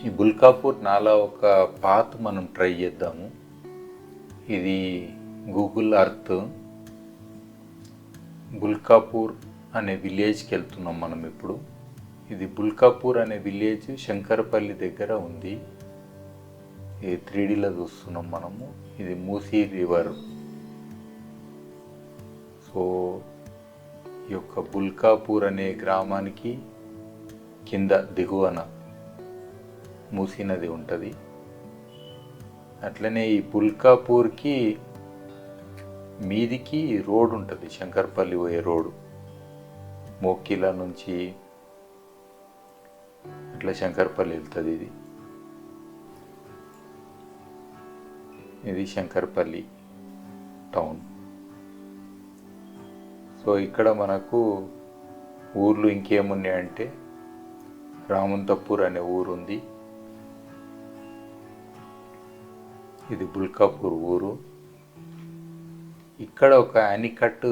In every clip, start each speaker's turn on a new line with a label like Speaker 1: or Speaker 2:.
Speaker 1: ఈ బుల్కాపూర్ నాలా ఒక పాత్ మనం ట్రై చేద్దాము. ఇది గూగుల్ అర్త్. బుల్కాపూర్ అనే విలేజ్కి వెళ్తున్నాం మనం ఇప్పుడు. ఇది బుల్కాపూర్ అనే విలేజ్ శంకరపల్లి దగ్గర ఉంది. ఇది 3Dలో చూస్తున్నాం మనము. ఇది మూసీ రివర్. సో ఈ యొక్క బుల్కాపూర్ అనే గ్రామానికి కింద దిగువన మూసీ నది ఉంటుంది. అట్లనే ఈ బుల్కాపూర్కి మీదికి రోడ్ ఉంటుంది, శంకర్పల్లి పోయే రోడ్డు. మోకిలా నుంచి అట్లా శంకర్పల్లి వెళ్తుంది. ఇది శంకర్పల్లి టౌన్. సో ఇక్కడ మనకు ఊర్లు ఇంకేమున్నాయంటే రామంతపూర్ అనే ఊరు ఉంది. ఇది బుల్కాపూర్ ఊరు. ఇక్కడ ఒక యానికట్టు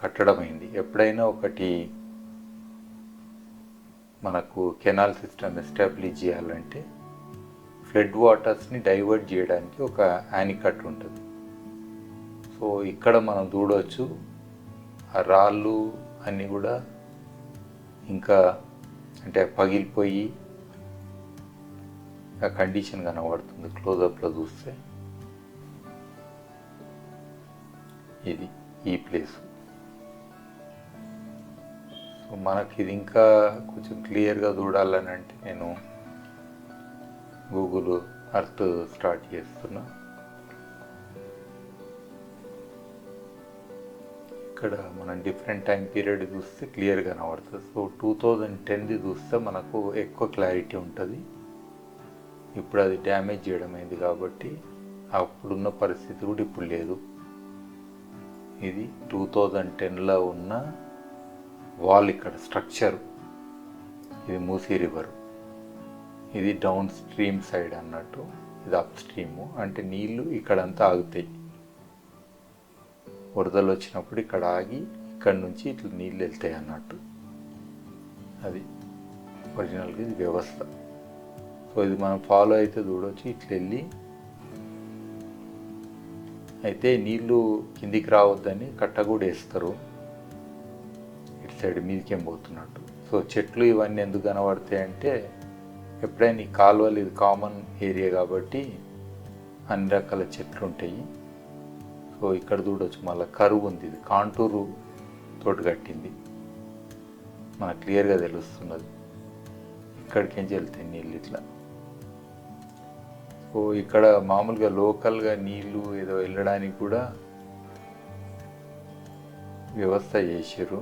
Speaker 1: కట్టడం అయింది. ఎప్పుడైనా ఒకటి మనకు కెనాల్ సిస్టమ్ ఎస్టాబ్లిష్ చేయాలంటే ఫ్లడ్ వాటర్స్ని డైవర్ట్ చేయడానికి ఒక యానికట్ ఉంటుంది. సో ఇక్కడ మనం చూడవచ్చు ఆ రాళ్ళు అన్నీ కూడా ఇంకా అంటే పగిలిపోయి ఆ కండిషన్ కనబడుతుంది క్లోజప్లో చూస్తే. ఇది ఈ ప్లేస్. సో మనకి ఇది ఇంకా కొంచెం క్లియర్గా చూడాలని అంటే నేను గూగుల్ అర్త్ స్టార్ట్ చేస్తున్నా. ఇక్కడ మనం డిఫరెంట్ టైం పీరియడ్ చూస్తే క్లియర్గా కనబడుతుంది. సో 2010ది చూస్తే మనకు ఎక్కువ క్లారిటీ ఉంటుంది. ఇప్పుడు అది డ్యామేజ్ చేయడం అయింది కాబట్టి అప్పుడున్న పరిస్థితి కూడా ఇప్పుడు లేదు. ఇది 2010లో ఉన్న వాల్, ఇక్కడ స్ట్రక్చర్. ఇది మూసీ రివర్. ఇది డౌన్ స్ట్రీమ్ సైడ్ అన్నట్టు, ఇది అప్ స్ట్రీము. అంటే నీళ్ళు ఇక్కడంతా ఆగుతాయి. వరదలు వచ్చినప్పుడు ఇక్కడ ఆగి ఇక్కడ నుంచి ఇట్లా నీళ్ళు వెళ్తాయి అన్నట్టు. అది ఒరిజినల్గా ఇది వ్యవస్థ. సో ఇది మనం ఫాలో అయితే చూడవచ్చు. ఇట్లా వెళ్ళి అయితే నీళ్ళు కిందికి రావద్దని కట్ట కూడా వేస్తారు ఇటు సైడ్ మీదకేం పోతున్నట్టు. సో చెట్లు ఇవన్నీ ఎందుకు కనబడతాయి అంటే ఎప్పుడైనా ఈ కాలువలు, ఇది కామన్ ఏరియా కాబట్టి అన్ని రకాల చెట్లు ఉంటాయి. సో ఇక్కడ చూడవచ్చు మళ్ళీ కరువు ఉంది. ఇది కాంటూరు తోటి కట్టింది, మనకు క్లియర్గా తెలుస్తున్నది. ఇక్కడికించి వెళ్తాయి నీళ్ళు ఇట్లా. సో ఇక్కడ మామూలుగా లోకల్గా నీళ్ళు ఏదో వెళ్ళడానికి కూడా వ్యవస్థ చేసారు.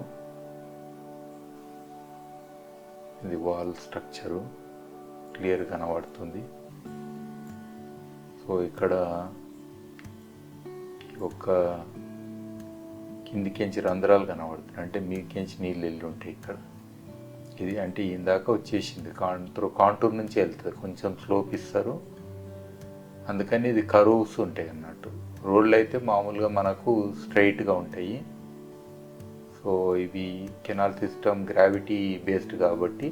Speaker 1: ఇది వాల్ స్ట్రక్చరు క్లియర్ కనబడుతుంది. సో ఇక్కడ ఒక కిందికించి రంధ్రాలు కనబడుతున్నాయి, అంటే మీదికించి నీళ్ళు వెళ్ళి ఉంటాయి ఇక్కడ. ఇది అంటే ఇందాక వచ్చేసింది కాంటూర్ నుంచి వెళ్తుంది, కొంచెం స్లోప్ ఇస్తారు, అందుకని ఇది కర్వ్స్ ఉంటాయి అన్నట్టు. రోడ్లు అయితే మామూలుగా మనకు స్ట్రైట్గా ఉంటాయి. సో ఇవి కెనాల్ సిస్టమ్ గ్రావిటీ బేస్డ్ కాబట్టి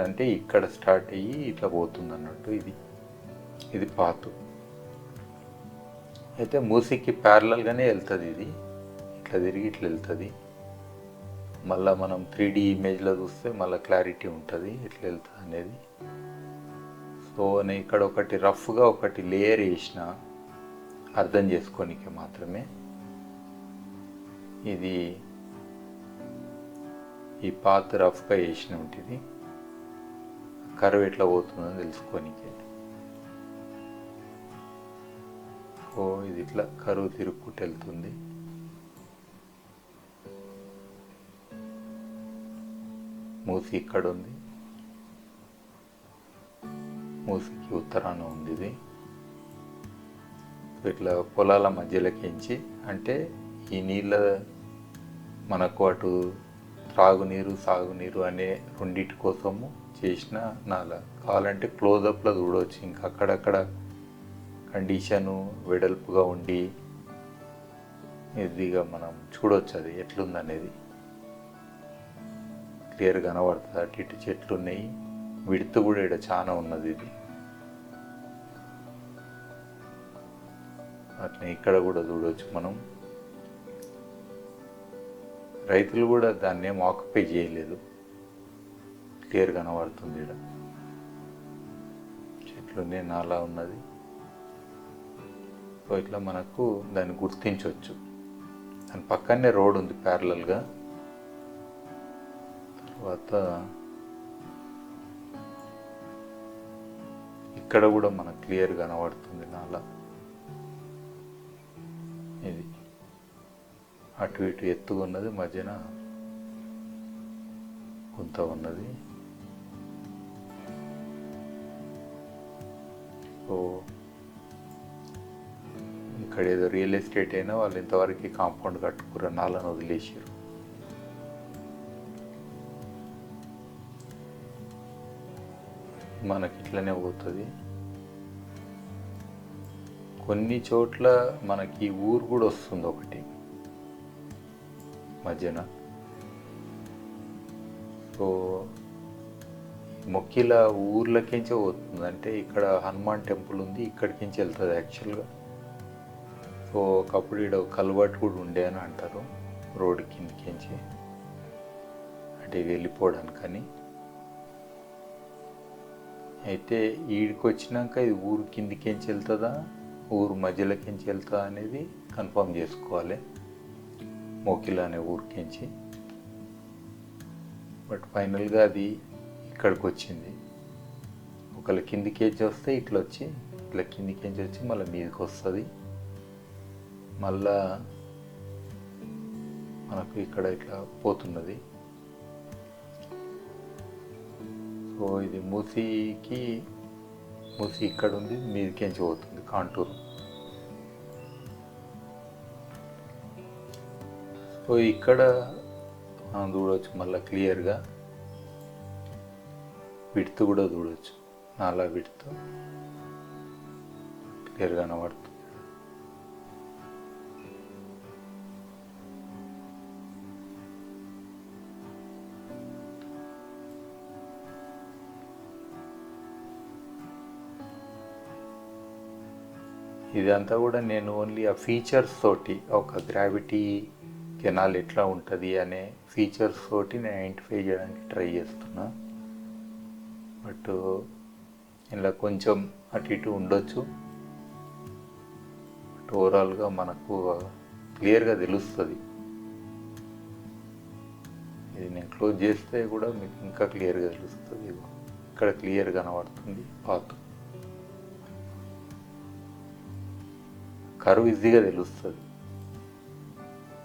Speaker 1: అంటే ఇక్కడ స్టార్ట్ అయ్యి ఇట్లా పోతుంది అన్నట్టు. ఇది పాతు అయితే మూసీకి ప్యారలల్గానే వెళ్తుంది. ఇది ఇట్లా తిరిగి ఇట్లా వెళ్తుంది. మళ్ళీ మనం 3D ఇమేజ్లో చూస్తే మళ్ళీ క్లారిటీ ఉంటుంది ఇట్లా వెళ్తుంది అనేది. సో నేను ఇక్కడ ఒకటి రఫ్గా ఒకటి లేయర్ వేసిన అర్థం చేసుకోనికి మాత్రమే. ఇది ఈ పాత్ రఫ్గా వేసిన ఉంటుంది, కర్వ్ ఎట్లా పోతుందని తెలుసుకోనికే. సో ఇది ఇట్లా కరువు తిరుక్కుంటూ వెళ్తుంది. మూసి ఇక్కడ ఉంది, మూసికి ఉత్తరాన ఉంది. ఇది ఇట్లా పొలాల మధ్యలోకించి అంటే ఈ నీళ్ళ మనకు అటు త్రాగునీరు సాగునీరు అనే రెండింటి కోసము చేసిన నాల. కావాలంటే క్లోజప్లో చూడవచ్చు. ఇంకా అక్కడక్కడ కండిషను వెడల్పుగా ఉండి ఇదిగా మనం చూడవచ్చు అది ఎట్లుందనేది క్లియర్గా కనబడుతుంది. అటు ఇటు చెట్లు ఉన్నాయి, విడ్త్ కూడా ఇక్కడ చాలా ఉన్నది. ఇది అట్లా ఇక్కడ కూడా చూడవచ్చు మనం. రైతులు కూడా దాన్ని ఏం ఆక్యుపై చేయలేదు, క్లియర్ కనబడుతుంది. ఇక్కడ చెట్లునే నాలా ఉన్నది. సో ఇట్లా మనకు దాన్ని గుర్తించవచ్చు. దాని పక్కనే రోడ్ ఉంది ప్యారలల్గా. తర్వాత ఇక్కడ కూడా మనకు క్లియర్ కనబడుతుంది నాలా. ఇది అటు ఇటు ఎత్తుగా ఉన్నది, మధ్యన గుంత ఉన్నది. సో ఇక్కడ ఏదో రియల్ ఎస్టేట్ అయినా వాళ్ళు ఇంతవరకు కాంపౌండ్ కట్టుకురా, నాలను వదిలేసారు. మనకి ఇట్లనే పోతుంది. కొన్ని చోట్ల మనకి ఊరు కూడా వస్తుంది ఒకటి మధ్యన. సో మొక్కిల ఊర్లకించే పోతుంది. అంటే ఇక్కడ హనుమాన్ టెంపుల్ ఉంది, ఇక్కడికించి వెళ్తుంది యాక్చువల్గా. సో ఒకప్పుడు ఇక్కడ కల్వర్ట్ కూడా ఉండే అని అంటారు, రోడ్డు కిందికించి అంటే వెళ్ళిపోవడానికని. అయితే ఈడికి వచ్చినాక ఇది ఊరు కిందికించి వెళ్తుందా, ఊరు మధ్యలోకించి వెళ్తుందా అనేది కన్ఫర్మ్ చేసుకోవాలి మోకిల అనే ఊరికించి. బట్ ఫైనల్గా అది ఇక్కడికి వచ్చింది. ఒకవేళ కిందికేంచి వస్తే ఇట్లా వచ్చి, ఇట్లా కిందికేంచి వచ్చి మళ్ళీ మీదకి వస్తుంది. మళ్ళా మనకు ఇక్కడ ఇట్లా పోతున్నది. సో ఇది మూసి ఇక్కడ ఉంది, మీదకించి పోతుంది కాంటూరు. సో ఇక్కడ మనం చూడవచ్చు మళ్ళీ క్లియర్గా. విడ్త్ కూడా చూడవచ్చు, నాలా విడ్త్ క్లియర్గా కనబడుతుంది. ఇదంతా కూడా నేను ఓన్లీ ఆ ఫీచర్స్ తోటి, ఒక గ్రావిటీ కెనాల్ ఎట్లా ఉంటుంది అనే ఫీచర్స్ తోటి నేను ఐడెంటిఫై చేయడానికి ట్రై చేస్తున్నా. బట్ ఇలా కొంచెం అటు ఇటు ఉండొచ్చు. బట్ ఓవరాల్గా మనకు క్లియర్గా తెలుస్తుంది. ఇది నేను క్లోజ్ చేస్తే కూడా మీకు ఇంకా క్లియర్గా తెలుస్తుంది. ఇక్కడ క్లియర్గా కనబడుతుంది పాత్. కరువు ఈజీగా తెలుస్తుంది.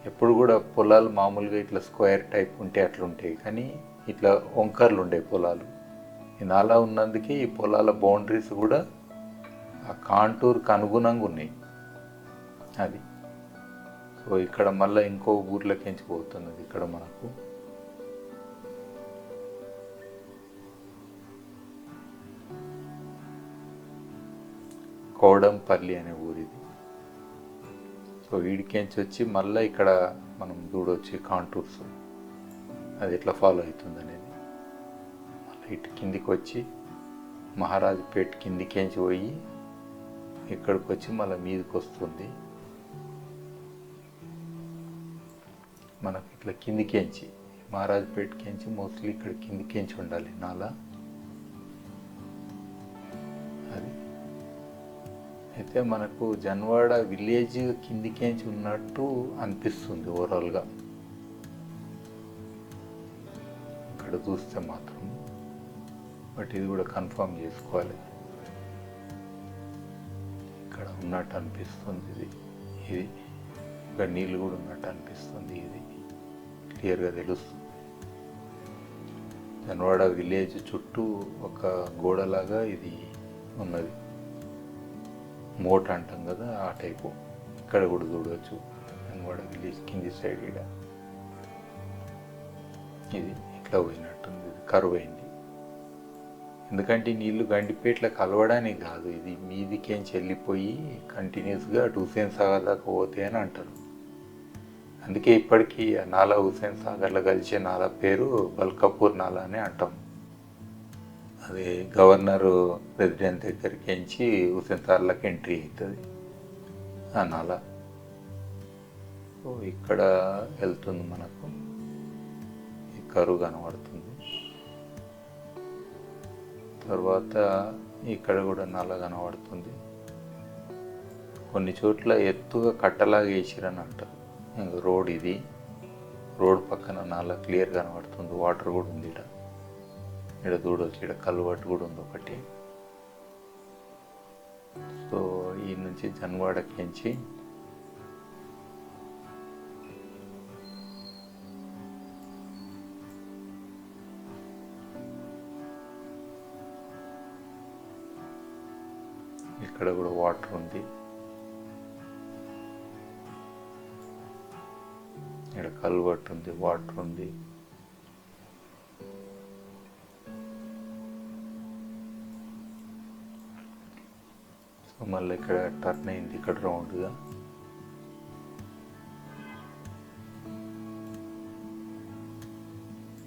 Speaker 1: ఎప్పుడు కూడా పొలాలు మామూలుగా ఇట్లా స్క్వేర్ టైప్ ఉంటే అట్లుంటాయి, కానీ ఇట్లా వంకర్లు ఉండే పొలాలు. ఈ నాలా ఉన్నందుకే ఈ పొలాల బౌండరీస్ కూడా ఆ కాంటూర్కి అనుగుణంగా ఉన్నాయి. అది సో ఇక్కడ మళ్ళీ ఇంకో ఊర్లకించి పోతున్నది. ఇక్కడ మనకు కోడంపల్లి అనే ఊరిది. సో వీడికించి వచ్చి మళ్ళీ ఇక్కడ మనం చూడవచ్చు కాంటూర్స్, అది ఎట్లా ఫాలో అవుతుంది అనేది. మళ్ళీ ఇటు కిందికి వచ్చి మహారాజపేట కిందికించి పోయి ఇక్కడికి వచ్చి మళ్ళీ మీదకి వస్తుంది. మనకు ఇట్లా కిందికించి మహారాజపేటకించి మోస్ట్లీ ఇక్కడ కిందికించి ఉండాలి నాలా. అది అయితే మనకు జన్వాడ విలేజ్ కిందికేంచి ఉన్నట్టు అనిపిస్తుంది ఓవరాల్గా ఇక్కడ చూస్తే మాత్రం. బట్ ఇది కూడా కన్ఫర్మ్ చేసుకోవాలి. ఇక్కడ ఉన్నట్టు అనిపిస్తుంది. ఇది ఇక్కడ నీళ్ళు కూడా ఉన్నట్టు అనిపిస్తుంది. ఇది క్లియర్గా తెలుస్తుంది. జన్వాడ విలేజ్ చుట్టూ ఒక గోడలాగా ఇది ఉన్నది, మోట్ అంటాం కదా ఆ టైపు. ఇక్కడ కూడా చూడవచ్చు జన్వాడ విలేజ్ కింది సైడ్. ఇక్కడ ఇది ఇట్లా పోయినట్టుంది, ఇది కరువు అయింది. ఎందుకంటే నీళ్ళు గండిపేటలో కలవడానికి కాదు, ఇది మీదికేంచి వెళ్ళిపోయి కంటిన్యూస్గా అటు హుసేన్ సాగర్ దాకా పోతాయి అని అంటారు. అందుకే ఇప్పటికీ నాలా హుసేన్ సాగర్లో కలిసే నాలా పేరు బల్కాపూర్ నాలా అని అంటాం. అది గవర్నర్ రెసిడెన్స్ దగ్గరికి ఎంచి హుసేన్ సాగర్లోకి ఎంట్రీ అవుతుంది ఆ నాల. సో ఇక్కడ వెళ్తుంది మనకు, ఈ కరువు కనబడుతుంది. తర్వాత ఇక్కడ కూడా నల్ల కనబడుతుంది. కొన్ని చోట్ల ఎత్తుగా కట్టలాగా వేసిరని అంటారు. ఇంకా రోడ్ ఇది, రోడ్ పక్కన నల్ల క్లియర్ కనబడుతుంది. వాటర్ కూడా ఉంది ఇక్కడ. ఇక్కడ చూడవచ్చు, ఇక్కడ కల్వర్ట్ కూడా ఉంది ఒకటి. సో ఈ నుంచి జన్వాడకించి ఇక్కడ కూడా వాటర్ ఉంది. ఇక్కడ కల్వర్ట్ ఉంది, వాటర్ ఉంది. సో మళ్ళీ ఇక్కడ టర్న్ అయింది, ఇక్కడ రౌండ్గా.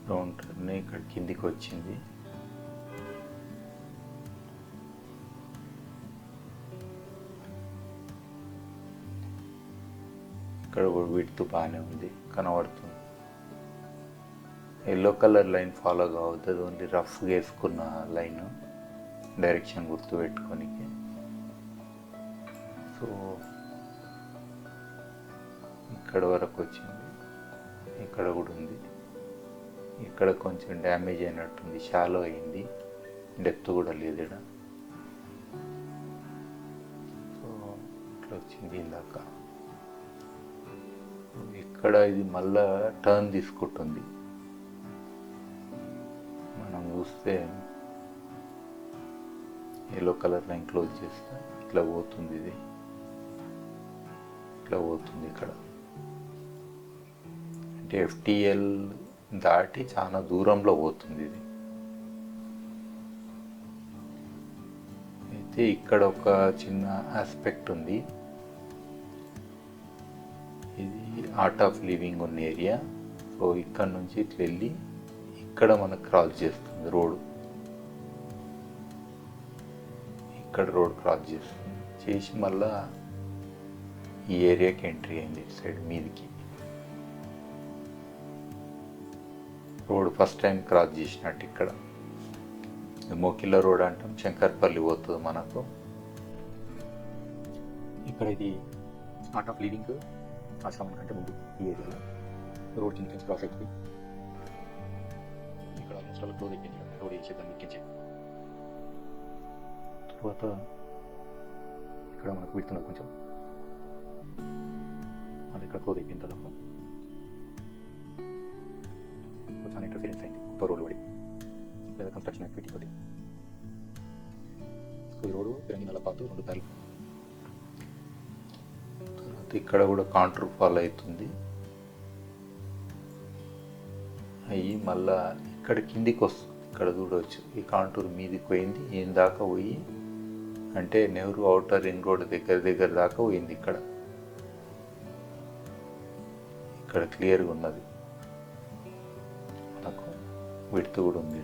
Speaker 1: రౌండ్ టర్న్ ఇక్కడ కిందికి వచ్చింది. ఇక్కడ కూడా విడ్త్ బాగానే ఉంది, కనబడుతుంది. ఎల్లో కలర్ లైన్ ఫాలో కావద్దు, ఓన్లీ రఫ్గా వేసుకున్న లైన్, డైరెక్షన్ గుర్తు పెట్టుకోనికి. సో ఇక్కడ వరకు వచ్చింది, ఇక్కడ కూడా ఉంది. ఇక్కడ కొంచెం డ్యామేజ్ అయినట్టుంది, షాలో అయింది, డెప్త్ కూడా లేదు ఇక్కడ. సో ఇట్లా వచ్చింది ఇందాక. ఇక్కడ ఇది మళ్ళా టర్న్ తీసుకుంటుంది. మనం చూస్తే ఎల్లో కలర్ లైన్ క్లోజ్ చేస్తే ఇట్లా పోతుంది, ఇది ఇట్లా పోతుంది. ఇక్కడ అంటే ఎఫ్టిఎల్ దాటి చాలా దూరంలో పోతుంది ఇది. అయితే ఇక్కడ ఒక చిన్న ఆస్పెక్ట్ ఉంది. ఇది ఆర్ట్ ఆఫ్ లివింగ్ ఉన్న ఏరియా. సో ఇక్కడ నుంచి ఇట్లా వెళ్ళి ఇక్కడ మనకు క్రాస్ చేస్తుంది రోడ్. ఇక్కడ రోడ్ క్రాస్ చేస్తుంది, చేసి మళ్ళా ఈ ఏరియాకి ఎంట్రీ అయింది ఇటు సైడ్ మీదికి. రోడ్ ఫస్ట్ టైం క్రాస్ చేసినట్టు ఇక్కడ. మోకిళ్ళ రోడ్ అంటాం, శంకర్పల్లి పోతుంది మనకు. ఇక్కడ ఇది ఆర్ట్ ఆఫ్ లివింగ్ ఆశ్రమం కంటే ముందు ఈ ఏరియాలో రోడ్ కింద నుంచి క్రాస్ అవుతుంది. ఇక్కడ ఆల్మోస్ట్ అలా క్లోజ్ అయిపోయింది, రోడ్ వేసేదాన్ని ఎక్కించే. తర్వాత ఇక్కడ మనకు పెడుతున్నది కొంచెం, అది ఇక్కడ క్లోజ్ అయిపోయిన తర్వాత చాలా ఇంటర్ఫీరెన్స్ అయింది కొత్త రోడ్డు పడి, లేదా కన్స్ట్రక్షన్ యాక్టివిటీ పడి. ఈ రోడ్డు తెలంగాణ పాతు 2 ప్యాలు. ఇక్కడ కూడా కాంటూర్ ఫాలో అవుతుంది అయ్యి మళ్ళా ఇక్కడ కిందికి వస్తుంది. ఇక్కడ చూడవచ్చు, ఈ కాంటూర్ మీదికి పోయింది, ఏం దాకా పోయి అంటే నెహ్రూ అవుటర్ రింగ్ రోడ్ దగ్గర దాకా పోయింది. ఇక్కడ క్లియర్గా ఉన్నది మనకు, విడ్త్ కూడా ఉంది.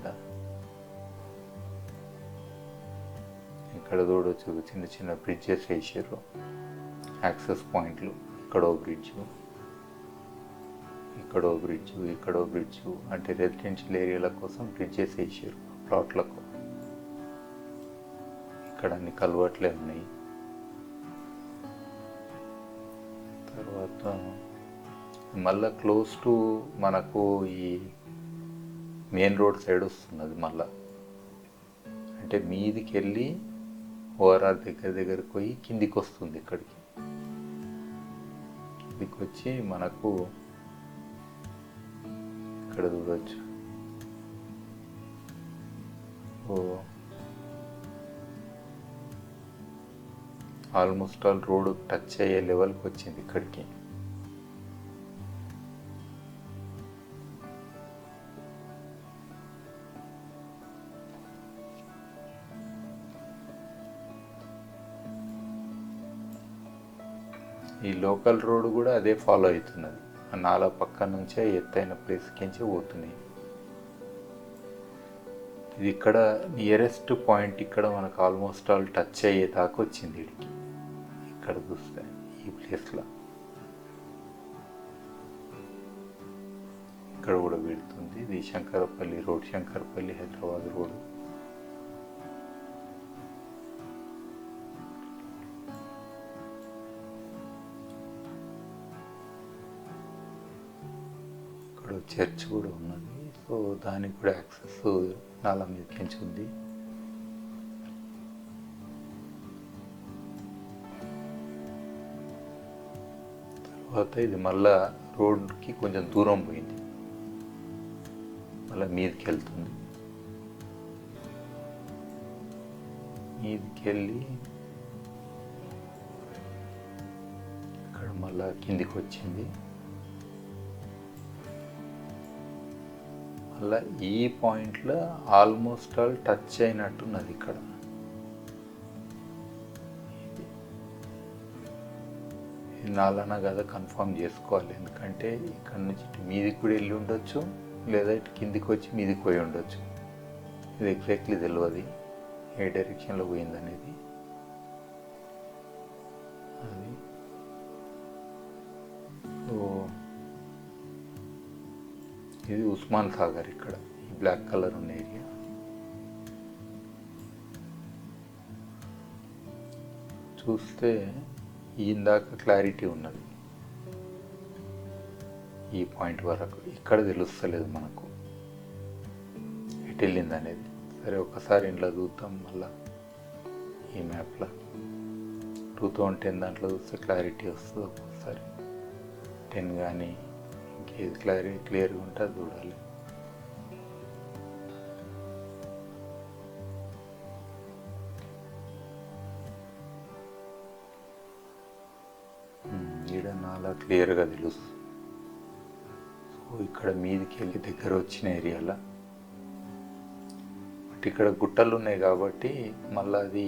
Speaker 1: ఇక్కడ చూడవచ్చు, చిన్న చిన్న బ్రిడ్జెస్ వేసారు, యాక్సెస్ పాయింట్లు. ఇక్కడో బ్రిడ్జు, ఇక్కడో బ్రిడ్జు, ఇక్కడో బ్రిడ్జు, అంటే రెసిడెన్షియల్ ఏరియాల కోసం బ్రిడ్జెస్ వేసారు ప్లాట్లకు. ఇక్కడ అన్ని కల్వర్ట్లే ఉన్నాయి. తర్వాత మళ్ళా క్లోజ్ టు మనకు ఈ మెయిన్ రోడ్ సైడ్ వస్తున్నది. మళ్ళా అంటే మీదికి వెళ్ళి ఓఆర్ఆర్ దగ్గరికి పోయి కిందికి వస్తుంది. ఇక్కడికి వచ్చి మనకు ఇక్కడ చూడవచ్చు, ఆల్మోస్ట్ ఆల్ రోడ్ టచ్ అయ్యే లెవెల్కి వచ్చింది ఇక్కడికి. ఈ లోకల్ రోడ్ కూడా అదే ఫాలో అవుతున్నది. ఆ నాలా పక్క నుంచే ఎత్తైన ప్లేస్కించి పోతున్నాయి. ఇది ఇక్కడ నియరెస్ట్ పాయింట్ ఇక్కడ మనకు ఆల్మోస్ట్ ఆల్ టచ్ అయ్యేదాకా వచ్చింది వీడికి. ఇక్కడ చూస్తే ఈ ప్లేస్లో ఇక్కడ కూడా పెడుతుంది. ఇది శంకరపల్లి రోడ్, శంకరపల్లి హైదరాబాద్ రోడ్. ఇక్కడ చర్చ్ కూడా ఉన్నది. సో దానికి కూడా యాక్సెస్ నాలా మీదకించి ఉంది. తర్వాత ఇది మళ్ళా రోడ్కి కొంచెం దూరం పోయింది, మళ్ళీ మీదకి వెళ్తుంది. మీదకి వెళ్ళి ఇక్కడ మళ్ళా కిందికి వచ్చింది. మళ్ళీ ఈ పాయింట్లో ఆల్మోస్ట్ ఆల్ టచ్ అయినట్టున్నది. ఇక్కడ ఇది నాలనా కదా కన్ఫర్మ్ చేసుకోవాలి, ఎందుకంటే ఇక్కడ నుంచి మీదికి కూడా వెళ్ళి ఉండొచ్చు, లేదా ఇటు కిందికి వచ్చి మీదికి పోయి ఉండొచ్చు. ఇది ఎగ్జాక్ట్లీ తెలియదు ఏ డైరెక్షన్లో పోయిందనేది. అది సో ఇది ఉస్మాన్ సాగర్. ఇక్కడ ఈ బ్లాక్ కలర్ ఉన్న ఏరియా. చూస్తే ఇందాక క్లారిటీ ఉన్నది ఈ పాయింట్ వరకు, ఇక్కడ తెలుస్తలేదు మనకు ఎటు వెళ్ళింది అనేది. సరే ఒకసారి ఇంట్లో చూద్దాం మళ్ళా ఈ మ్యాప్లో. 2010 దాంట్లో చూస్తే క్లారిటీ వస్తుంది. ఒక్కొక్కసారి 10 కానీ ఇంకేది క్లియర్గా ఉంటే అది చూడాలి. ఈడ నాలా క్లియర్గా తెలుస్తుంది. సో ఇక్కడ మీదికి వెళ్ళి దగ్గర వచ్చిన ఏరియాలో బట్ ఇక్కడ గుట్టలు ఉన్నాయి కాబట్టి మళ్ళీ అది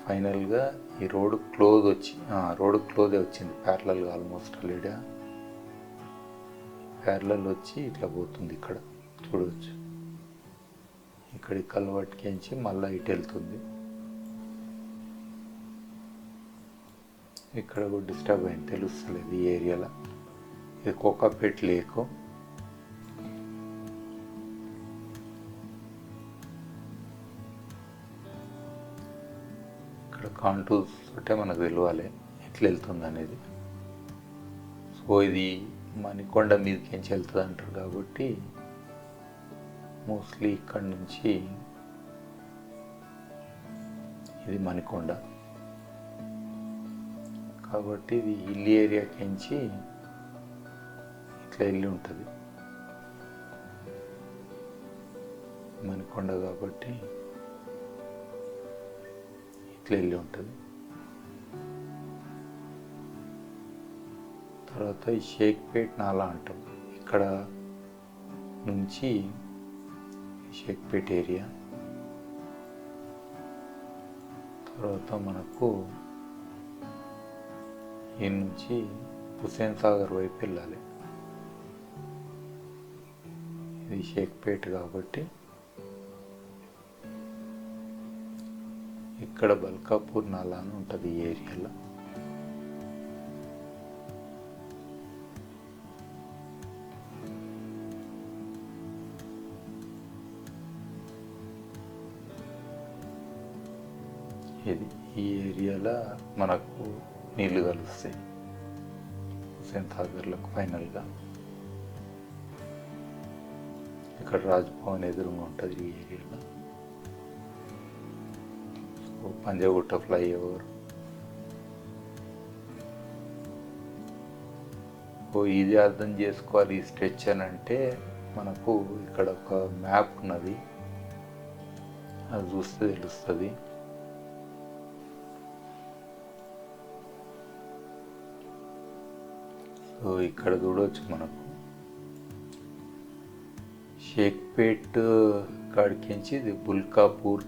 Speaker 1: ఫైనల్గా ఈ రోడ్ క్లోజ్ వచ్చి రోడ్ క్లోజే వచ్చింది ప్యారలల్గా ఆల్మోస్ట్ ఆల్రెడీ ప్యారలల్ వచ్చి ఇట్లా పోతుంది. ఇక్కడ చూడవచ్చు, ఇక్కడ కల్వర్ట్కించి మళ్ళీ ఇటు వెళ్తుంది. ఇక్కడ కూడా డిస్టర్బ్ అయింది తెలుస్తలేదు ఈ ఏరియాలో. ఇది కోకాపేట్ లేకు. ఇక్కడ కాంటూర్స్ అంటే మనకు తెలియాలి ఎట్లా వెళ్తుంది అనేది. సో ఇది మణికొండ మీదకించి వెళ్తుంది అంటారు కాబట్టి మోస్ట్లీ ఇక్కడ నుంచి ఇది మణికొండ కాబట్టి ఇది హిల్ ఏరియాకించి ఇట్లా వెళ్ళి ఉంటుంది మణికొండ కాబట్టి ఇట్లా వెళ్ళి ఉంటుంది. తర్వాత ఈ షేక్పేట్ నాలా అంటాం. ఇక్కడ నుంచి షేక్పేట్ ఏరియా, తర్వాత మనకు ఈ నుంచి హుస్సేన్ సాగర్ వైపు వెళ్ళాలి. ఇది షేక్పేట్ కాబట్టి ఇక్కడ బల్కాపూర్ నాలా అని ఉంటుంది ఈ ఏరియాలో. ఇది ఈ ఏరియాలో మనకు నీళ్లు కలుస్తాయి హుస్సేన్ సాగర్లకు ఫైనల్గా. ఇక్కడ రాజ్భవన్ ఎదురుగా ఉంటుంది ఈ ఏరియాలో. So Panjagutta flyover. ఇది అర్థం చేసుకోవాలి ఈ స్ట్రెచ్ అని అంటే మనకు ఇక్కడ ఒక మ్యాప్ ఉన్నది, అది చూస్తే తెలుస్తుంది. సో ఇక్కడ చూడవచ్చు మనకు షేక్పేట్ కాడికించి ఇది బుల్కాపూర్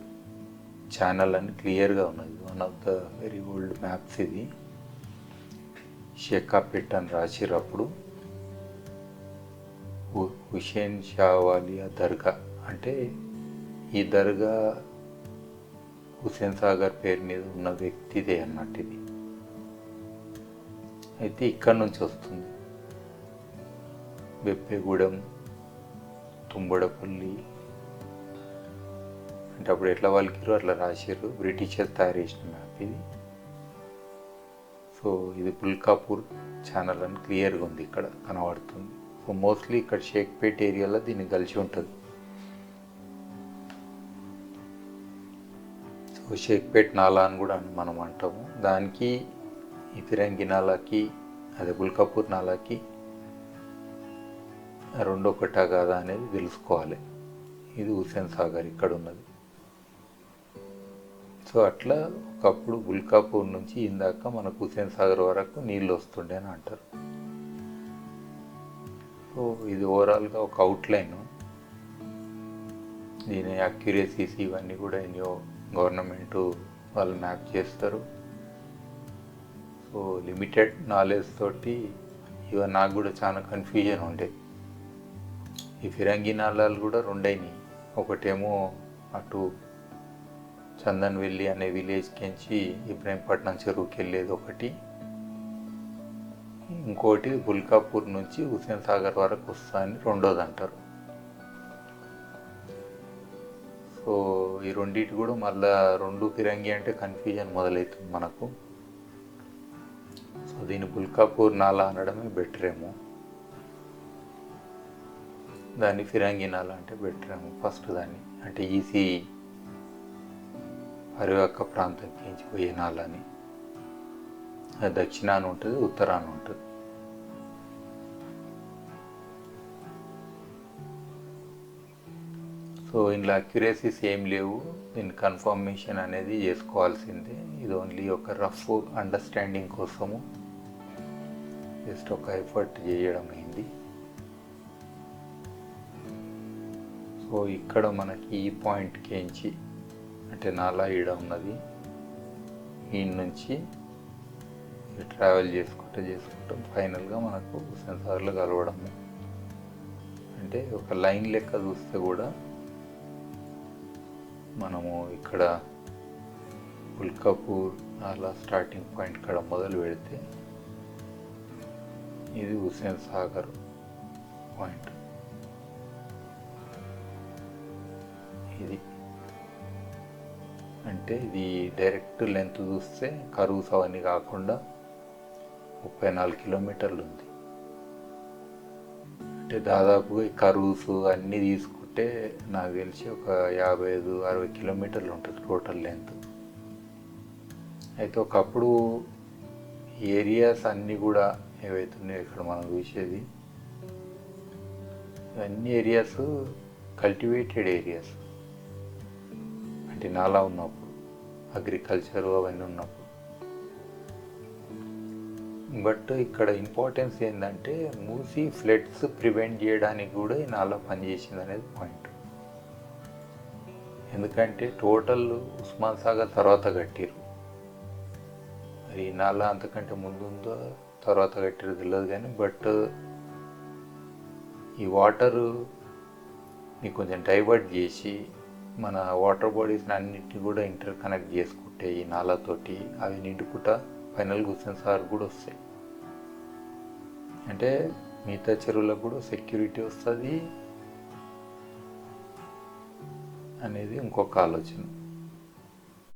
Speaker 1: ఛానల్ అని క్లియర్గా ఉన్నది. One of the very old maps ఇది. షేకాపేట్ అని రాసిరప్పుడు హుషేన్ షా వాలియా దర్గా అంటే ఈ దర్గా హుస్సేన్ సాగర్ పేరు మీద ఉన్న వ్యక్తిదే అన్నట్టు ఇది. అయితే ఇక్కడ నుంచి వస్తుంది. బెప్పేగూడెం, తుంబడపల్లి అంటే అప్పుడు ఎట్లా వాళ్ళకిరో అట్లా రాశారు. బ్రిటిషర్స్ తయారు చేసిన మ్యాప్ ఇది. సో ఇది బుల్కాపూర్ ఛానల్ అని క్లియర్గా ఉంది, ఇక్కడ కనబడుతుంది. సో మోస్ట్లీ ఇక్కడ షేక్పేట్ ఏరియాలో దీన్ని కలిసి ఉంటుంది. సో షేక్పేట్ నాలా అని కూడా మనం అంటాము. దానికి ఈ ఫిరంగి నాలాకి, అదే బుల్కాపూర్ నాలాకి రెండో ఒకటా కాదా అనేది తెలుసుకోవాలి. ఇది హుస్సేన్ సాగర్ ఇక్కడ ఉన్నది. సో అట్లా ఒకప్పుడు బుల్కాపూర్ నుంచి ఇందాక మనకు హుస్సేన్ సాగర్ వరకు నీళ్ళు వస్తుండే అని అంటారు. సో ఇది ఓవరాల్గా ఒక అవుట్లైన్. దీని అక్యురసీస్ ఇవన్నీ కూడా ఎన్నో గవర్నమెంట్ వాళ్ళు మ్యాప్ చేస్తారు. సో లిమిటెడ్ నాలెడ్జ్ తోటి ఇవన్నీ నాకు కూడా చాలా కన్ఫ్యూజన్ ఉండేది. ఈ ఫిరంగి నాళాలు కూడా రెండైనాయి. ఒకటేమో అటు చందన్వెల్లి అనే విలేజ్కి నుంచి ఇబ్రాహీంపట్నం చెరువుకి వెళ్ళేది ఒకటి, ఇంకోటి బుల్కాపూర్ నుంచి హుస్సేన్ సాగర్ వరకు వస్తా అని రెండోది అంటారు. సో ఈ రెండింటి కూడా మళ్ళీ రెండు ఫిరంగి అంటే కన్ఫ్యూజన్ మొదలవుతుంది మనకు. సో దీన్ని బుల్కాపూర్ నాలా అనడమే బెటర్ ఏమో, దాన్ని ఫిరంగి నాలా అంటే బెటర్ ఏమో ఫస్ట్ దాన్ని. అంటే ఈసీ పరివాహక ప్రాంతంకి ఎంచిపోయే నాలని. అది దక్షిణాన ఉంటుంది, ఉత్తరాన ఉంటుంది. సో ఇందులో అక్యురసీస్ ఏం లేవు. దీని కన్ఫర్మేషన్ అనేది చేసుకోవాల్సిందే. ఇది ఓన్లీ ఒక రఫ్ అండర్స్టాండింగ్ కోసము జస్ట్ ఒక ఎఫర్ట్ చేయడం అయింది. సో ఇక్కడ మనకి ఈ పాయింట్కి ఎంచి అంటే నాలా ఈడ ఉన్నది, ఈ నుంచి ట్రావెల్ చేసుకుంటాం ఫైనల్గా మనకు హుస్సేన్ సాగర్లో కలవడము. అంటే ఒక లైన్ లెక్క చూస్తే కూడా మనము ఇక్కడ బుల్కాపూర్ అలా స్టార్టింగ్ పాయింట్ ఇక్కడ మొదలు పెడితే ఇది హుస్సేన్ సాగర్ పాయింట్. ఇది అంటే ఇది డైరెక్ట్ లెంత్ చూస్తే కర్వ్స్ అవన్నీ కాకుండా 34 కిలోమీటర్లు ఉంది. అంటే దాదాపుగా ఈ కర్వ్స్ అన్నీ తీసుకుంటే నాకు తెలిసి ఒక 55-60 కిలోమీటర్లు ఉంటుంది టోటల్ లెంత్. అయితే ఒకప్పుడు ఏరియాస్ అన్నీ కూడా ఏవైతున్నాయో ఇక్కడ మనం చూసేది అన్ని ఏరియాస్ కల్టివేటెడ్ ఏరియాస్. అంటే నాలా ఉన్నప్పుడు అగ్రికల్చర్ అవన్నీ ఉన్నప్పుడు. బట్ ఇక్కడ ఇంపార్టెన్స్ ఏంటంటే మూసీ ఫ్లడ్స్ ప్రివెంట్ చేయడానికి కూడా ఈ నాలా పనిచేసింది అనేది పాయింట్. ఎందుకంటే టోటల్ ఉస్మాన్ సాగర్ తర్వాత కట్టిరు. మరి ఈ నాలా అంతకంటే ముందుందో తర్వాత కట్టిరు తెలియదు కానీ, బట్ ఈ వాటర్ని కొంచెం డైవర్ట్ చేసి మన వాటర్ బాడీస్ని అన్నింటినీ కూడా ఇంటర్ కనెక్ట్ చేసుకుంటే ఈ నాలాతోటి అవి నిండుకుంటా ఫైనల్గా హుస్సేన్ సాగర్ కూడా వస్తాయి. అంటే మిగతా చెరువులకు కూడా సెక్యూరిటీ వస్తుంది అనేది ఇంకొక ఆలోచన.